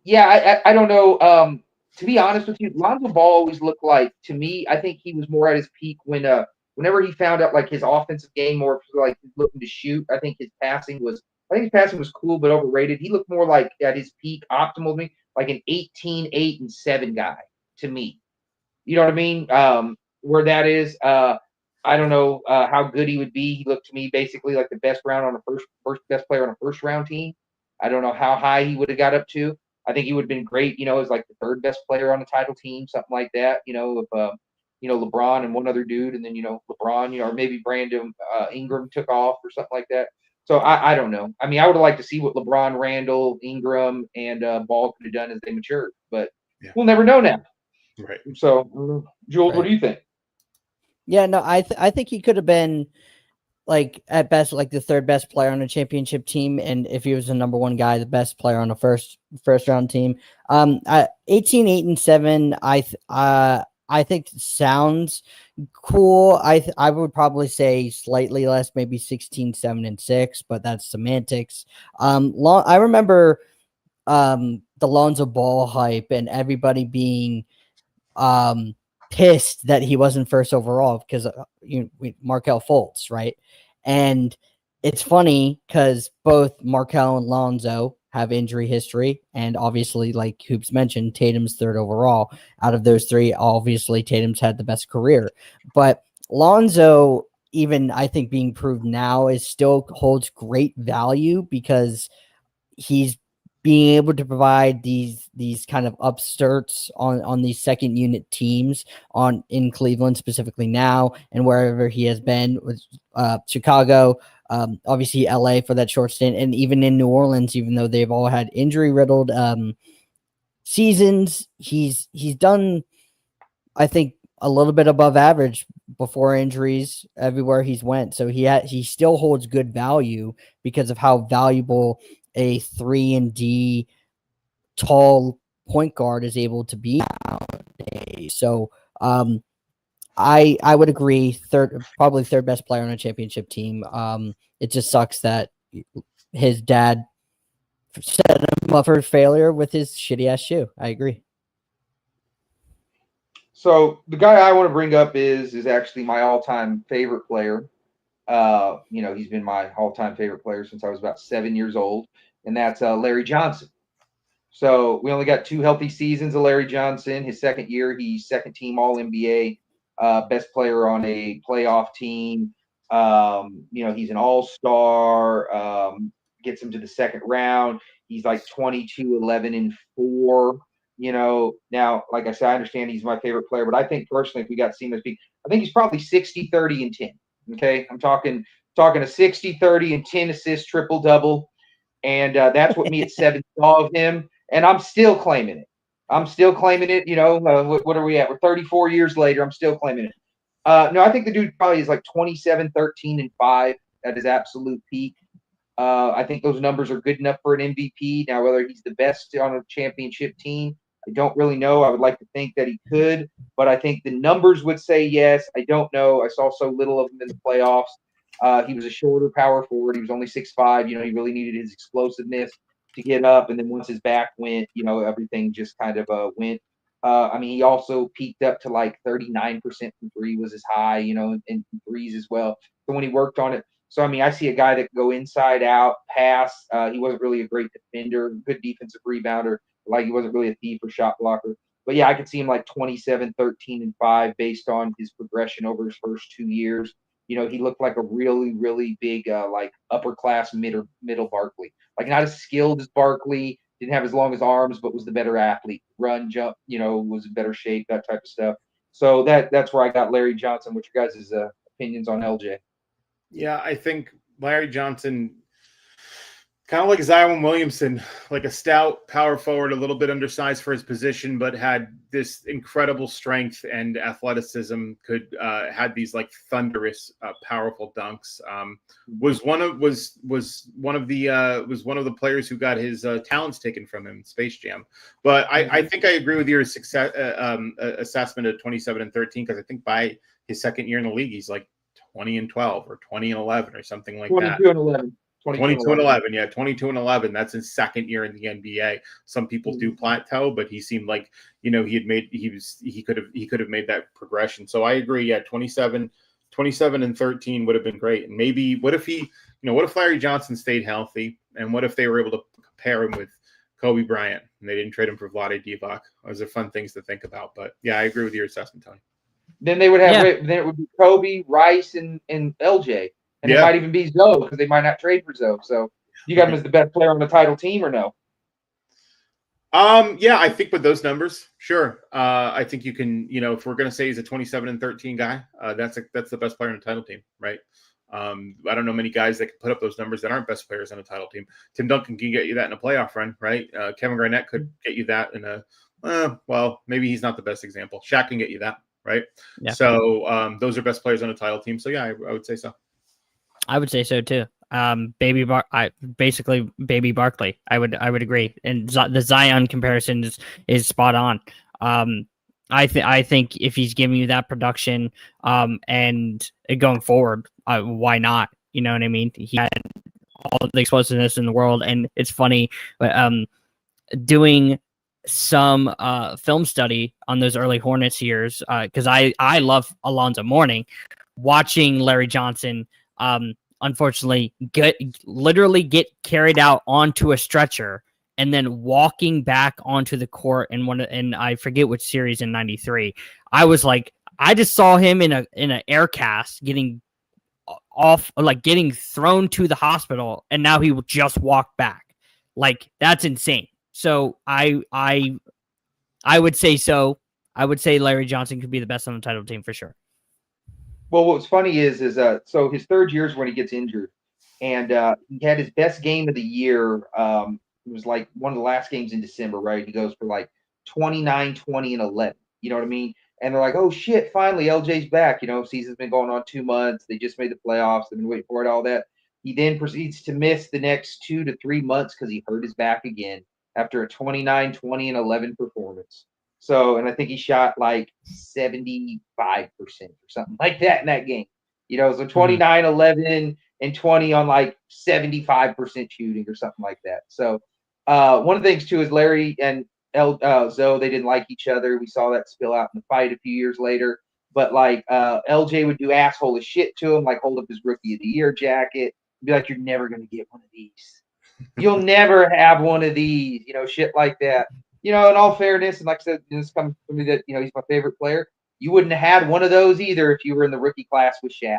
Speaker 1: yeah, I don't know. To be honest with you, Lonzo Ball always looked like, to me, I think he was more at his peak whenever he found out like his offensive game more like looking to shoot. I think his passing was cool but overrated. He looked more like at his peak optimal to me, like an 18, 8, and 7 guy to me. You know what I mean? Where that is, I don't know how good he would be. He looked to me basically like the best player on a first round team. I don't know how high he would have got up to. I think he would have been great, as like the 3rd best player on a title team, something like that. If LeBron and one other dude, and then LeBron, or maybe Brandon Ingram took off or something like that. So I don't know. I mean, I would have liked to see what LeBron, Randall, Ingram, and Ball could have done as they matured, but we'll never know now.
Speaker 3: Right.
Speaker 1: So, Jules, what do you think?
Speaker 2: Yeah, no, I think he could have been like at best like the 3rd best player on a championship team, and if he was the number 1 guy, the best player on a first round team. 18, 8, and 7. I think sounds cool. I would probably say slightly less, maybe 16, 7, and 6, but that's semantics. I remember the Lonzo Ball hype and everybody being pissed that he wasn't first overall because Markelle Fultz, right? And it's funny because both Markelle and Lonzo have injury history, and obviously, like Hoops mentioned, Tatum's 3rd overall. Out of those 3, obviously Tatum's had the best career, but Lonzo, even I think being proved now, is still holds great value because he's being able to provide these kind of upstarts on these second unit teams in Cleveland specifically now, and wherever he has been with Chicago, obviously LA for that short stint, and even in New Orleans, even though they've all had injury riddled seasons, he's done, I think, a little bit above average before injuries everywhere he's went. So he still holds good value because of how valuable a 3-and-D tall point guard is able to be nowadays. So I would agree, probably third best player on a championship team. It just sucks that his dad set him up for failure with his shitty ass shoe. I agree.
Speaker 1: So the guy I want to bring up is actually my all-time favorite player. He's been my all-time favorite player since I was about 7 years old, and that's Larry Johnson. So we only got 2 healthy seasons of Larry Johnson. His second year, he's second team All-NBA, best player on a playoff team. He's an all-star, gets him to the second round. He's like 22, 11, and 4. Now, like I said, I understand he's my favorite player, but I think personally, if we got to see him speak, I think he's probably 60, 30, and 10. Okay. I'm talking a 60, 30, and 10 assist triple double. And that's what me at 7 saw of him. And I'm still claiming it. What are we at? We're 34 years later. I'm still claiming it. No, I think the dude probably is like 27, 13, and 5 at his absolute peak. I think those numbers are good enough for an MVP. Now, whether he's the best on a championship team, I don't really know. I would like to think that he could, but I think the numbers would say yes. I don't know. I saw so little of him in the playoffs. He was a shorter power forward. He was only 6'5". He really needed his explosiveness to get up. And then once his back went, everything just kind of went. He also peaked up to like 39% from three was his high, and threes as well. So when he worked on it. So, I see a guy that can go inside out, pass. He wasn't really a great defender, good defensive rebounder. Like he wasn't really a thief or shot blocker. But, yeah, I could see him like 27, 13, and 5 based on his progression over his first 2 years. He looked like a really, really big, like upper-class middle Barkley. Like not as skilled as Barkley, didn't have as long as arms, but was the better athlete. Run, jump, was in better shape, that type of stuff. So that's where I got Larry Johnson. What's your guys' opinions on LJ?
Speaker 3: Yeah, I think Larry Johnson, kind of like Zion Williamson, like a stout power forward, a little bit undersized for his position, but had this incredible strength and athleticism. Had these like thunderous, powerful dunks. Was one of the players who got his talents taken from him in Space Jam. But I think I agree with your success assessment of 27 and 13 because I think by his second year in the league, he's like 20 and 12 or 20 and 11 or something like 22 that.
Speaker 1: 22 and 11.
Speaker 3: 22 and 11. Yeah, 22 and 11. That's his second year in the NBA. Some people do plateau, but he seemed like, he could have made that progression. So I agree. Yeah, 27 and 13 would have been great. And maybe what if Larry Johnson stayed healthy, and what if they were able to compare him with Kobe Bryant and they didn't trade him for Vlade Divac? Those are fun things to think about. But yeah, I agree with your assessment, Tony.
Speaker 1: Then they would have. Then it would be Kobe, Rice, and LJ, and it might even be Zoe because they might not trade for Zoe. So you got him as the best player on the title team, or no?
Speaker 3: Yeah, I think with those numbers, sure. I think you can. If we're going to say he's a 27 and 13 guy, that's the best player on the title team, right? I don't know many guys that can put up those numbers that aren't best players on a title team. Tim Duncan can get you that in a playoff run, right? Kevin Garnett could get you that in well, maybe he's not the best example. Shaq can get you that. Right. Yeah. So those are best players on a title team. So yeah, I would say so. I would say so too.
Speaker 2: Baby Barkley. I would agree. And the Zion comparison is spot on. I think if he's giving you that production, and going forward, why not? You know what I mean? He had all the explosiveness in the world, and it's funny, but doing some film study on those early Hornets years, because I love Alonzo Mourning. Watching Larry Johnson unfortunately literally get carried out onto a stretcher and then walking back onto the court and I forget which series in '93. I was like, I just saw him in an air cast getting off, like getting thrown to the hospital, and now he will just walk back. Like, that's insane. So I would say so. I would say Larry Johnson could be the best on the title team for sure.
Speaker 1: Well, what's funny is so his third year is when he gets injured, and he had his best game of the year. It was like one of the last games in December, right? He goes for like 29, 20, and 11. You know what I mean? And they're like, oh shit, finally LJ's back. You know, season's been going on 2 months. They just made the playoffs. They've been waiting for it, all that. He then proceeds to miss the next 2 to 3 months because he hurt his back again after a 29, 20, and 11 performance. So, and I think he shot like 75% or something like that in that game. You know, so 29, 11, and 20 on like 75% shooting or something like that. So, one of the things too is Larry and Zoe, they didn't like each other. We saw that spill out in the fight a few years later. But like LJ would do asshole as shit to him, like hold up his Rookie of the Year jacket, be like, "You're never gonna get one of these. You'll never have one of these." You know, shit like that. You know, in all fairness, and like I said, this comes from me that, you know, he's my favorite player. You wouldn't have had one of those either if you were in the rookie class with Shaq.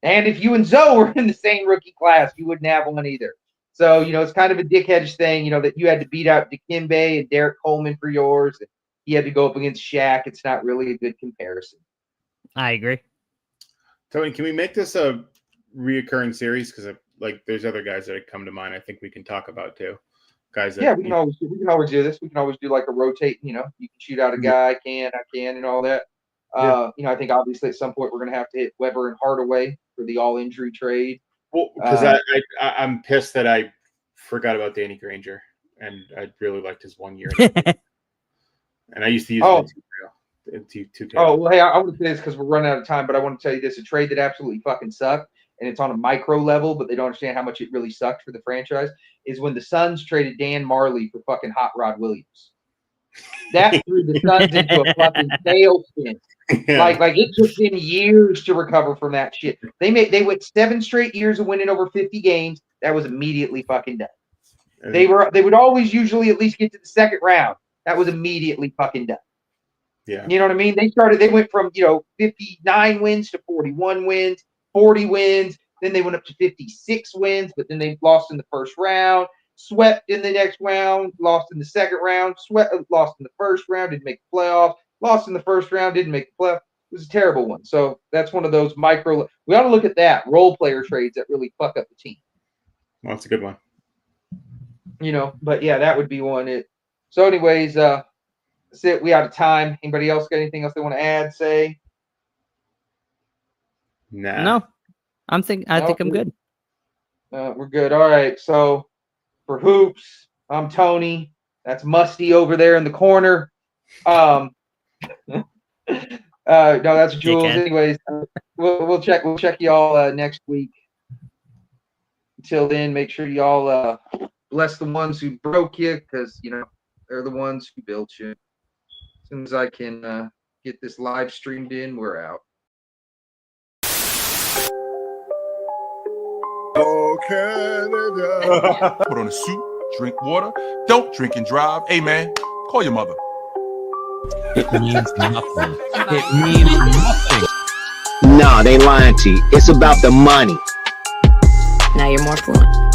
Speaker 1: And if you and Zoe were in the same rookie class, you wouldn't have one either. So, you know, it's kind of a dickheadish thing, you know, that you had to beat out Dikembe and Derek Coleman for yours. And he had to go up against Shaq. It's not really a good comparison.
Speaker 2: I agree.
Speaker 3: Tony, can we make this a reoccurring series? Because like there's other guys that come to mind I think we can talk about too. Guys that,
Speaker 1: yeah, we can always do this. We can always do like a rotate, you know, you can shoot out a guy, I can, and all that. You know, I think obviously at some point we're going to have to hit Weber and Hardaway for the all injury trade.
Speaker 3: Well, because I'm pissed that I forgot about Danny Granger, and I really liked his 1 year. And I used to use it in 2K.
Speaker 1: Oh, well, hey, I want to say this because we're running out of time, but I want to tell you this: a trade that absolutely fucking sucked, and it's on a micro level, but they don't understand how much it really sucked for the franchise, is when the Suns traded Dan Marley for fucking Hot Rod Williams. That threw the Suns into a fucking tailspin. Yeah. Like it took them years to recover from that shit. They went 7 straight years of winning over 50 games. That was immediately fucking done. They would always usually at least get to the second round. That was immediately fucking done.
Speaker 3: Yeah.
Speaker 1: You know what I mean? They went from, you know, 59 wins to 41 wins, 40 wins. Then they went up to 56 wins, but then they lost in the first round, swept in the next round, lost in the second round, lost in the first round, didn't make the playoffs, lost in the first round, didn't make the playoffs. It was a terrible one. So that's one of those micro. We ought to look at that role player trades that really fuck up the team.
Speaker 3: Well, that's a good one.
Speaker 1: You know, but yeah, that would be one. So, anyways, that's it. We out of time. Anybody else got anything else they want to add? Say?
Speaker 3: Nah.
Speaker 2: No. I think I'm good.
Speaker 1: We're good. All right. So for Hoops, I'm Tony. That's Musty over there in the corner. No, that's Jules. Anyways, we'll check y'all next week. Until then, make sure y'all bless the ones who broke you, because you know they're the ones who built you. As soon as I can get this live streamed in, we're out.
Speaker 5: Oh, Canada.
Speaker 6: Put on a suit, drink water, don't drink and drive. Hey, man, call your mother.
Speaker 7: It means nothing. It means nothing.
Speaker 8: No, they lying to you. It's about the money.
Speaker 9: Now you're more fluent.